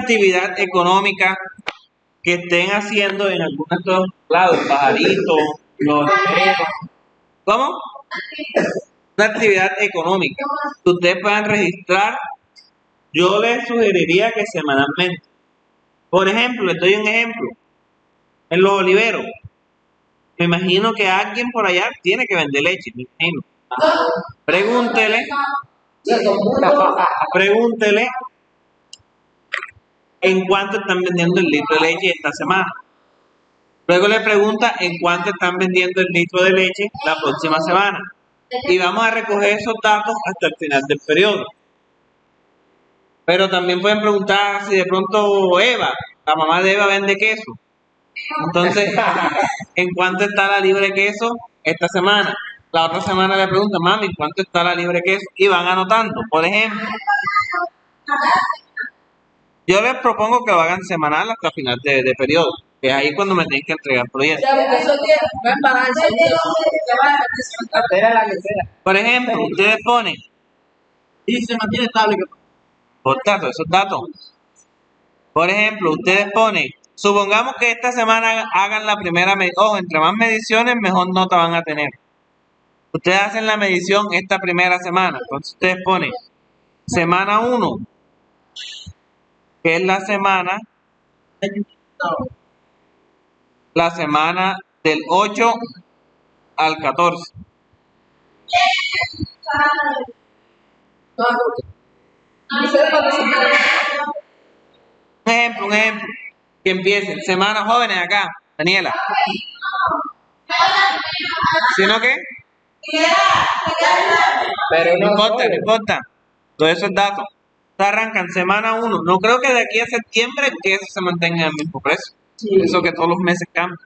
actividad económica que estén haciendo en algunos de estos lados, pajaritos, los perros. ¿Cómo? Una actividad económica que ustedes puedan registrar. Yo les sugeriría que semanalmente. Por ejemplo, les doy un ejemplo. En los oliveros, me imagino que alguien por allá tiene que vender leche, me imagino. Pregúntele en cuánto están vendiendo el litro de leche esta semana. Luego le pregunta en cuánto están vendiendo el litro de leche la próxima semana. Y vamos a recoger esos datos hasta el final del periodo. Pero también pueden preguntar si de pronto Eva, la mamá de Eva, vende queso. Entonces, ¿en cuánto está la libre queso esta semana? La otra semana le preguntan, mami, ¿cuánto está la libre queso? Y van anotando. Por ejemplo, yo les propongo que lo hagan semanal hasta final de periodo, que es ahí cuando me tienen que entregar proyectos. Por ejemplo, ustedes ponen, y se mantiene estable. Por tanto, esos datos. Por ejemplo, ustedes ponen, supongamos que esta semana hagan la primera medición. Ojo, entre más mediciones, mejor nota van a tener. Ustedes hacen la medición esta primera semana. Entonces ustedes ponen semana 1, que es la semana del 8 al 14. Un ejemplo, que empiecen. Semana jóvenes acá, Daniela. ¿Sí no qué? Pero no importa. Todo eso es dato. Arrancan semana 1. No creo que de aquí a septiembre que eso se mantenga en el mismo precio. Sí. Eso que todos los meses cambian.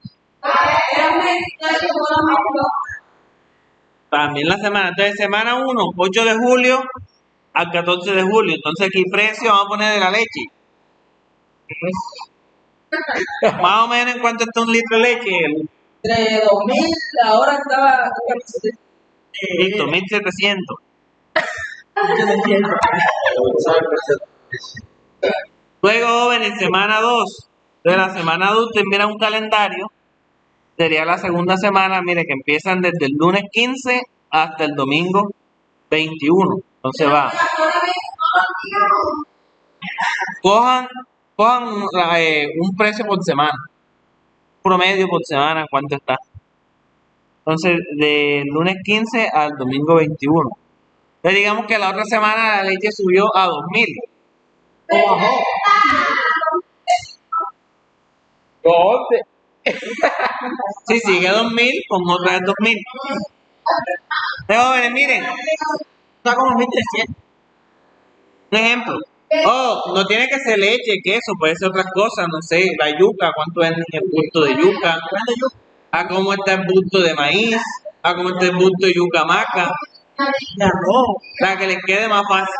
También la semana. Entonces, semana 1, 8 de julio al 14 de julio. Entonces, ¿qué precio vamos a poner de la leche? Más o menos, ¿en cuánto está un litro de leche? Entre 2000, ahora estaba... Listo, 1700. Luego, jóvenes, semana 2. De la semana 2, usted mira un calendario. Sería la segunda semana, mire, que empiezan desde el lunes 15 hasta el domingo 21. Entonces va. Cojan un precio por semana. Promedio por semana, ¿cuánto está? Entonces, del lunes 15 al domingo 21. Entonces, digamos que la otra semana la leche subió a 2000. ¿O bajó? ¿Dónde? Si sigue 2000, con otra vez 2000. Jóvenes, miren. Está como 1300. Un ejemplo. Oh, no tiene que ser leche, queso, puede ser otras cosas, no sé, la yuca, cuánto es el bulto de yuca, a cómo está el bulto de maíz, a cómo está el bulto de yuca maca, para que les quede más fácil.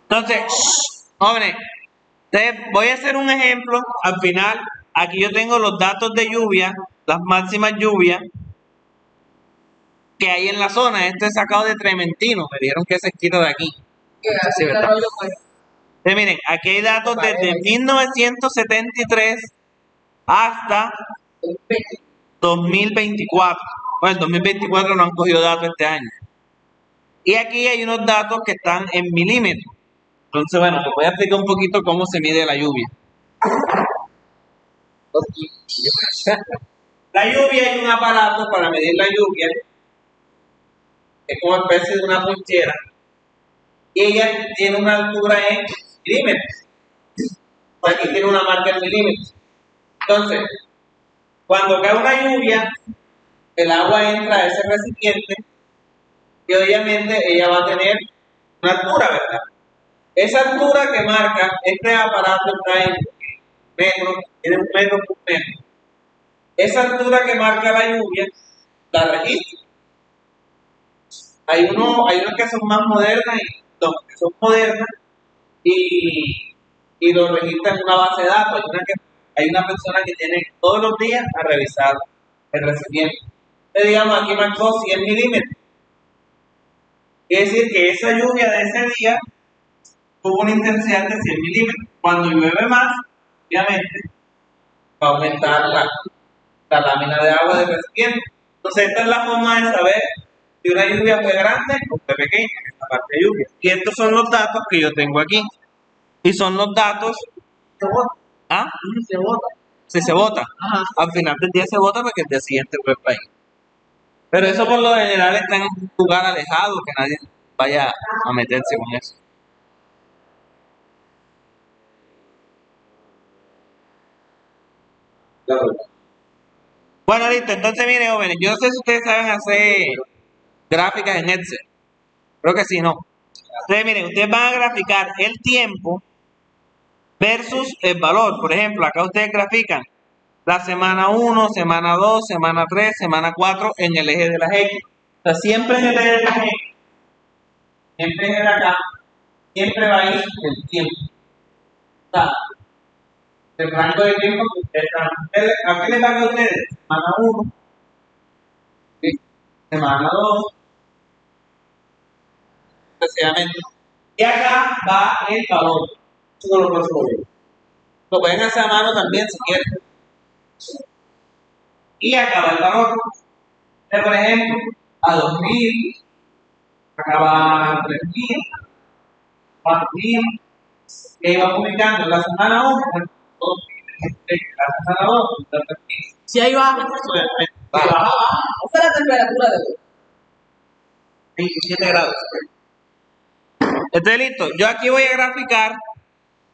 Entonces, jóvenes, voy a hacer un ejemplo. Al final, aquí yo tengo los datos de lluvia, las máximas lluvias que hay en la zona. Este es sacado de Trementino, me dijeron que ese esquito de aquí. Sí, ¿verdad? Entonces, miren, aquí hay datos desde 1973 hasta 2024. Bueno, el 2024 no han cogido datos este año. Y aquí hay unos datos que están en milímetros. Entonces, bueno, te voy a explicar un poquito cómo se mide la lluvia. La lluvia es un aparato para medir la lluvia. Es como especie de una ponchera. Y ella tiene una altura en milímetros. Aquí tiene una marca en milímetros. Entonces, cuando cae una lluvia, el agua entra a ese recipiente y obviamente ella va a tener una altura, ¿verdad? Esa altura que marca, este aparato está en metros, tiene un metro por metro. Esa altura que marca la lluvia, la registra. Hay unos que son más modernas y los que son modernas y lo registran en una base de datos. Hay una persona que tiene todos los días a revisar el recipiente. Entonces, digamos, aquí marcó 100 milímetros. Quiere decir que esa lluvia de ese día tuvo una intensidad de 100 milímetros. Cuando llueve más, obviamente, va a aumentar la lámina de agua del recipiente. Entonces, esta es la forma de saber si una lluvia fue grande o fue pequeña, esta parte de lluvia. Y estos son los datos que yo tengo aquí. Y son los datos. Se vota. ¿Ah? Se vota. Si se vota. Ajá. Al final del día se vota porque el día siguiente fue el país. Pero eso por lo general está en un lugar alejado, que nadie vaya a meterse con eso. Bueno, listo. Entonces, miren, jóvenes, yo no sé si ustedes saben hacer gráficas en Excel. Creo que sí, no. Entonces, miren, ustedes van a graficar el tiempo versus el valor. Por ejemplo, acá ustedes grafican la semana 1, semana 2, semana 3, semana 4 en el eje de las X. O sea, siempre en el eje de las X, siempre en el acá, siempre va a ir el tiempo. O sea, el rango de tiempo que ustedes están. ¿A qué les van a ustedes? Semana 1, semana 2, sucesivamente. Y acá va el valor. Eso no lo puedo resolver. Lo pueden hacer a mano también si quieren. Y acá va el valor. Por ejemplo, a 2000, acá va a 3000, 4000, y ahí va publicando la semana 1, la semana 2, la 3000. Si ahí baja. Baja. Esa es la temperatura de hoy. 27 grados. Entonces, listo. Yo aquí voy a graficar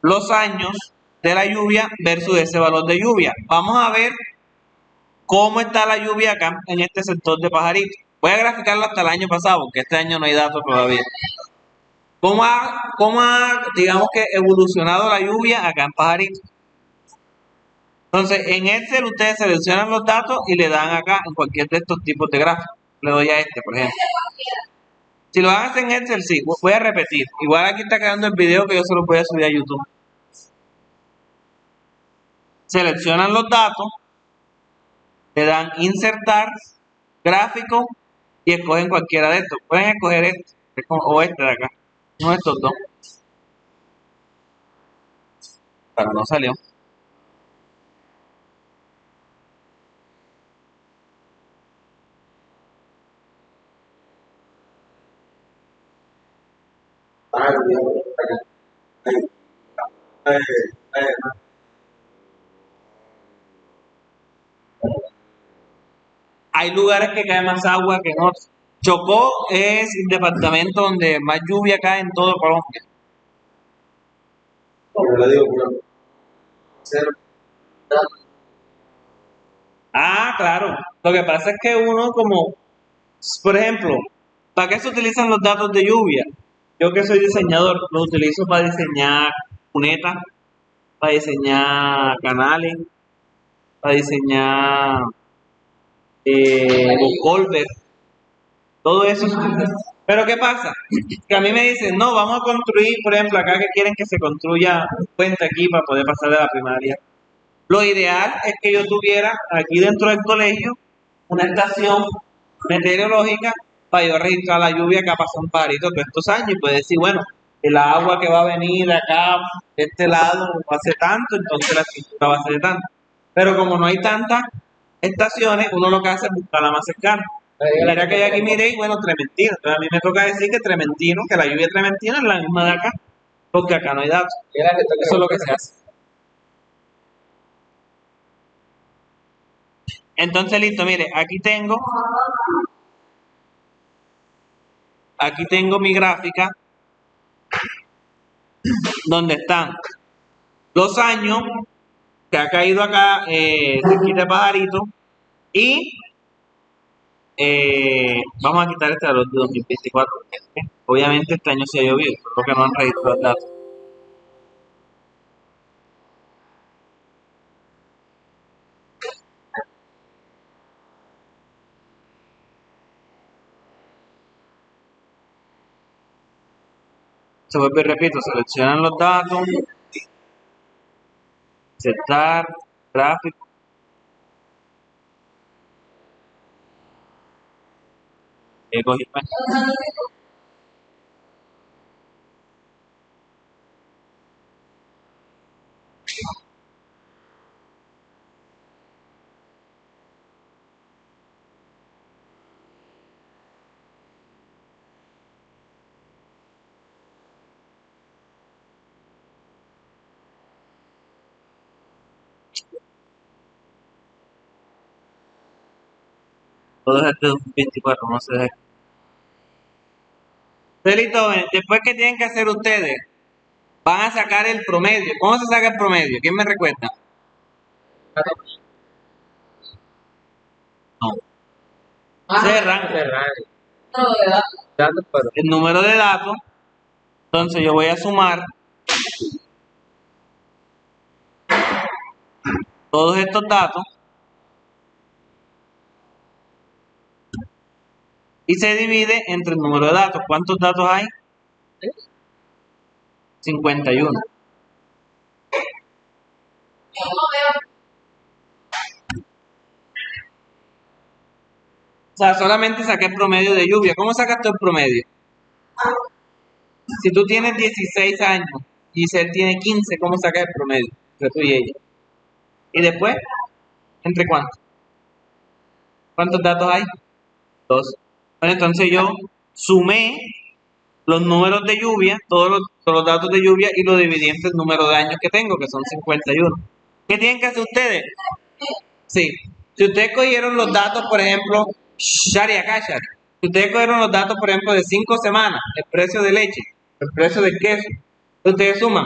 los años de la lluvia versus ese valor de lluvia. Vamos a ver cómo está la lluvia acá en este sector de Pajarito. Voy a graficarlo hasta el año pasado, porque este año no hay datos todavía. ¿Cómo ha, digamos que, evolucionado la lluvia acá en Pajarito? Entonces, en Excel ustedes seleccionan los datos y le dan acá en cualquier de estos tipos de gráficos. Le doy a este, por ejemplo. Si lo hacen en Excel, sí, voy a repetir. Igual aquí está quedando el video que yo se lo voy a subir a YouTube. Seleccionan los datos, le dan insertar, gráfico y escogen cualquiera de estos. Pueden escoger este o este de acá. Uno de estos dos. Pero no salió. Hay lugares que cae más agua que en otros. Chocó es el departamento donde más lluvia cae en todo Colombia. Ah, claro. Lo que pasa es que uno como, por ejemplo, ¿para qué se utilizan los datos de lluvia? Yo que soy diseñador, los utilizo para diseñar cunetas, para diseñar canales, para diseñar los colverts, todo eso. Pero ¿qué pasa? Que a mí me dicen, no, vamos a construir, por ejemplo, acá que quieren que se construya un puente aquí para poder pasar de la primaria. Lo ideal es que yo tuviera aquí dentro del colegio una estación meteorológica para yo registrar la lluvia que ha pasado en Pajarito todos estos años y poder decir, bueno, el agua que va a venir acá, de este lado, va a ser tanto, entonces la estructura va a ser de tanto. Pero como no hay tantas estaciones, uno lo que hace es buscar la más cercana. La que yo aquí miré, y bueno, Trementino. Entonces a mí me toca decir que Trementino, que la lluvia de Trementino es la misma de acá, porque acá no hay datos. Eso es lo que se hace. Entonces, listo, mire, aquí tengo mi gráfica donde están los años que ha caído acá cerquita de Pajarito y vamos a quitar este valor de 2024. Obviamente este año se ha llovido, porque no han registrado los datos. Se vuelve y repito, seleccionan los datos, insertar, gráfico. Cogí, puedo dejar de 2024, no sé. Delito, después que tienen que hacer ustedes, van a sacar el promedio. ¿Cómo se saca el promedio? ¿Quién me recuerda? No. Cerran el número de datos. Entonces yo voy a sumar todos estos datos y se divide entre el número de datos. ¿Cuántos datos hay? 51. O sea, solamente saqué el promedio de lluvia. ¿Cómo sacas tú el promedio? Si tú tienes 16 años y Giselle tiene 15, ¿cómo sacas el promedio entre tú y ella? Y después, ¿entre cuántos? ¿Cuántos datos hay? 2. Bueno, entonces yo sumé los números de lluvia, todos los datos de lluvia, y lo dividí entre el número de años que tengo, que son 51. ¿Qué tienen que hacer ustedes? Sí. Si ustedes cogieron los datos, por ejemplo, Shari acá, Shari. Si ustedes cogieron los datos, por ejemplo, de 5 semanas, el precio de leche, el precio del queso, ustedes suman.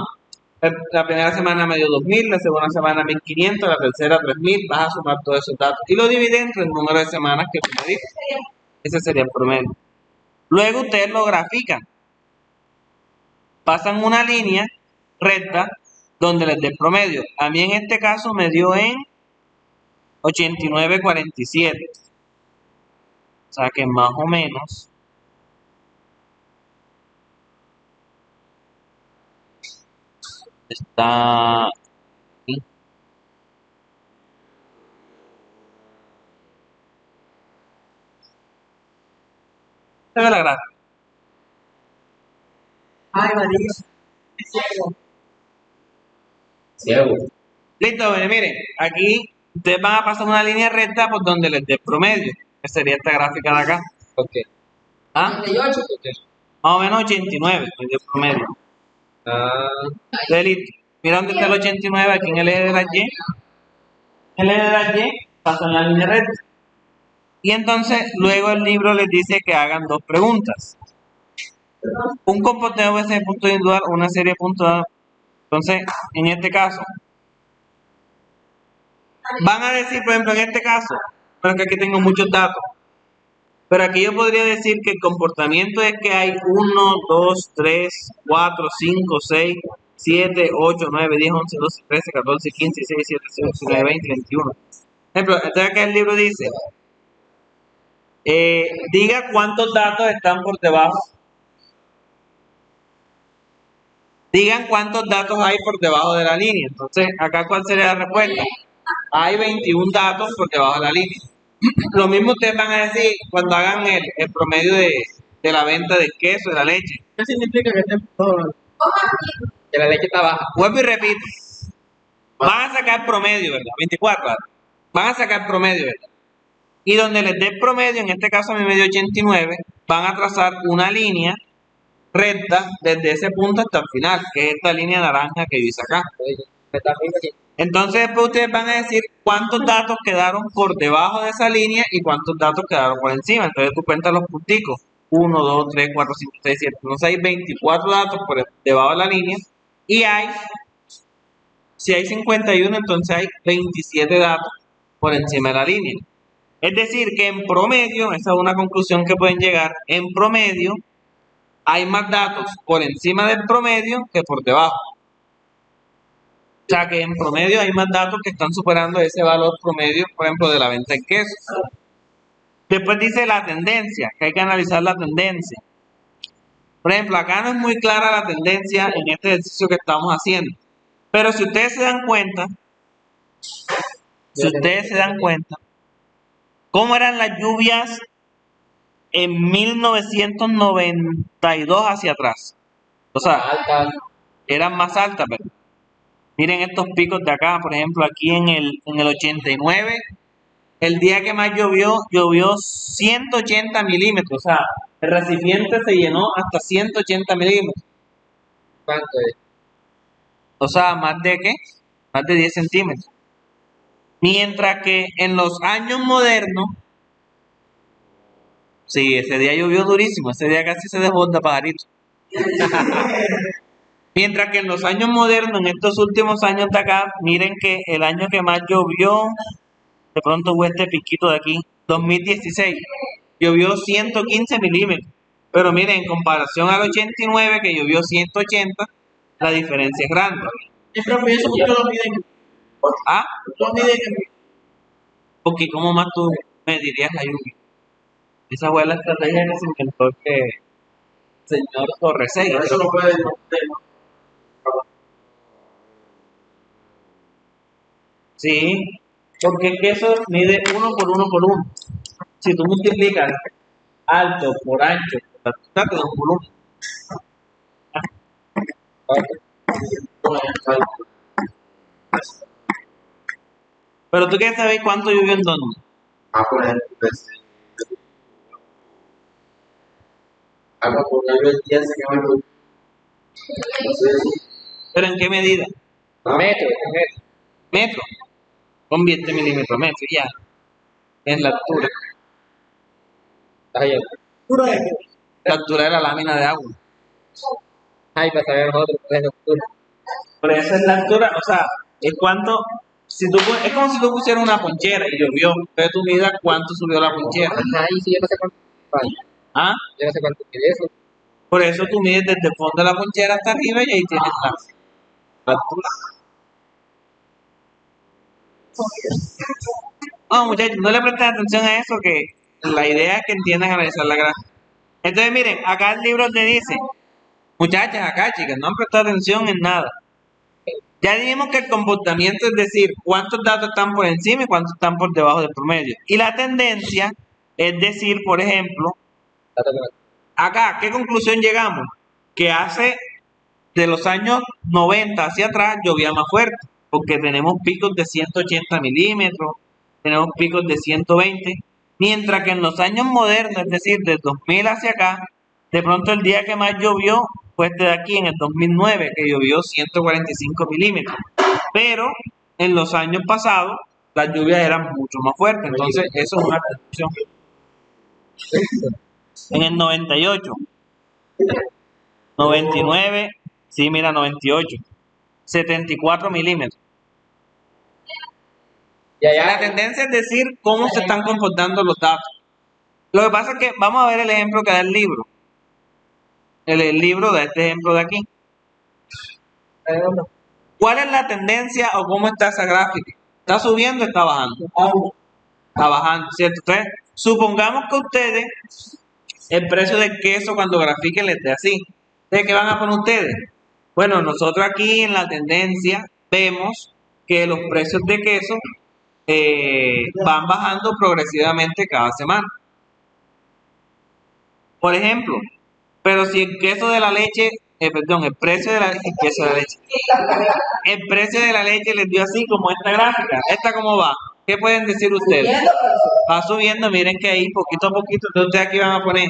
La primera semana me dio 2.000, la segunda semana 1.500, la tercera 3.000, vas a sumar todos esos datos y lo dividen entre el número de semanas que tú me dices. Ese sería el promedio. Luego ustedes lo grafican. Pasan una línea recta donde les dé el promedio. A mí en este caso me dio en 89.47. O sea que más o menos está aquí. Se ve la gráfica. Ay, María. Ciego. Listo, miren, aquí ustedes van a pasar una línea recta por donde les dé el promedio, que sería esta gráfica de acá. Ok. ¿Ah? 38. Más o menos 89, les dio el promedio. Entonces, listo. Mira dónde está el 89, aquí en el eje de la Y. El eje de la Y pasan la línea recta. Y entonces, luego el libro les dice que hagan dos preguntas. Un comportamiento puede ser punto individual o una serie de puntos. Entonces, en este caso, van a decir, por ejemplo, en este caso, bueno, que aquí tengo muchos datos, pero aquí yo podría decir que el comportamiento es que hay 1, 2, 3, 4, 5, 6, 7, 8, 9, 10, 11, 12, 13, 14, 15, 16, 17, 18, 19, 20, 21. Por ejemplo, entonces acá el libro dice, diga cuántos datos están por debajo. Digan cuántos datos hay por debajo de la línea. Entonces, acá ¿cuál sería la respuesta? Hay 21 datos por debajo de la línea. Lo mismo ustedes van a decir cuando hagan el promedio de la venta del queso, de la leche. ¿Qué significa que esté todo? Que la leche está baja. Vuelvo y repito. Van a sacar promedio, ¿verdad? 24. Van a sacar promedio, ¿verdad? Y donde les dé el promedio, en este caso a mí me dio 89, van a trazar una línea recta desde ese punto hasta el final, que es esta línea naranja que dice acá. Entonces después ustedes van a decir cuántos datos quedaron por debajo de esa línea y cuántos datos quedaron por encima. Entonces tú cuentas los punticos. 1, 2, 3, 4, 5, 6, 7. Entonces hay 24 datos por debajo de la línea. Y si hay 51, entonces hay 27 datos por encima de la línea. Es decir, que en promedio, esa es una conclusión que pueden llegar, en promedio hay más datos por encima del promedio que por debajo. O sea que en promedio hay más datos que están superando ese valor promedio, por ejemplo, de la venta en queso. Después dice la tendencia, que hay que analizar la tendencia. Por ejemplo, acá no es muy clara la tendencia en este ejercicio que estamos haciendo. Pero si ustedes se dan cuenta, ¿cómo eran las lluvias en 1992 hacia atrás? O sea, eran más altas, pero miren estos picos de acá, por ejemplo, aquí en el 89, el día que más llovió 180 milímetros, o sea, el recipiente se llenó hasta 180 milímetros. ¿Cuánto es? O sea, ¿más de qué? Más de 10 centímetros. Mientras que en los años modernos, Sí, ese día llovió durísimo, ese día casi se desborda, pajarito. Mientras que en los años modernos, en estos últimos años de acá, miren que el año que más llovió, de pronto hubo este piquito de aquí, 2016, llovió 115 milímetros. Pero miren, en comparación al 89, que llovió 180, la diferencia es grande. Yo creo que eso mucho lo miden. ¿Ah? Lo miden en Porque ¿cómo más tú me dirías la lluvia? Esa fue la estrategia que se inventó el señor Torresegui. eso no puede. Sí, porque es que eso mide uno por uno por uno. Si tú multiplicas alto por ancho, por altura, te da un volumen. Pero tú quieres saber cuánto llovió en dónde. Por ejemplo, pues, porque yo el día se quedó en luz. Pero ¿en qué medida? Metro. Metro. Convierte milímetros a metro, ya. Es la altura. Ay, Puro de La altura de la lámina de agua. ay, para saber nosotros cuál es la altura. Pero esa es la altura, o sea, es cuánto. Si tú, es como si tú pusieras una ponchera y llovió. Entonces tú midas cuánto subió la ponchera. Ajá, y si yo no sé cuánto vale. ¿Ah? Yo no sé cuánto quiere eso. Por eso tú mides desde el fondo de la ponchera hasta arriba y ahí tienes la altura. No, muchachos, no le presten atención a eso, que la idea es que entiendan analizar la gráfica. Entonces, miren, acá el libro te dice, muchachas, acá chicas, no han prestado atención en nada. Ya dijimos que el comportamiento es decir, cuántos datos están por encima y cuántos están por debajo del promedio. Y la tendencia es decir, por ejemplo, acá, ¿qué conclusión llegamos? Que hace de los años 90 hacia atrás llovía más fuerte, porque tenemos picos de 180 milímetros, tenemos picos de 120, mientras que en los años modernos, es decir, de 2000 hacia acá, de pronto el día que más llovió fue este de aquí, en el 2009, que llovió 145 milímetros. Pero en los años pasados, las lluvias eran mucho más fuertes, entonces eso es una conclusión. En el 98, 99, sí, mira, 98, 74 milímetros. Y allá, La tendencia es decir cómo se están comportando los datos. Lo que pasa es que vamos a ver el ejemplo que da el libro. El libro da este ejemplo de aquí. ¿Cuál es la tendencia o cómo está esa gráfica? ¿Está subiendo o está bajando? Está bajando, ¿cierto? Entonces, supongamos que ustedes el precio del queso cuando grafiquen les dé así. Entonces, ¿qué van a poner ustedes? Bueno, nosotros aquí en la tendencia vemos que los precios de queso van bajando progresivamente cada semana. Por ejemplo, pero si el queso de la leche, perdón, el precio de la el queso de la leche, el precio de la leche les dio así como esta gráfica. ¿Esta cómo va? ¿Qué pueden decir ustedes? Va subiendo, miren que ahí poquito a poquito, entonces ustedes aquí van a poner,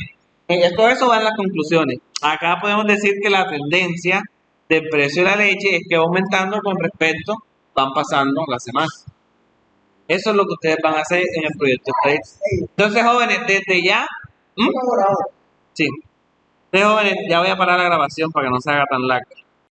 todo eso va en las conclusiones. Acá podemos decir que la tendencia del precio de la leche es que va aumentando con respecto, van pasando las semanas. Eso es lo que ustedes van a hacer en el proyecto estadístico. Entonces, jóvenes, desde ya, sí, entonces, jóvenes, ya voy a parar la grabación para que no se haga tan larga.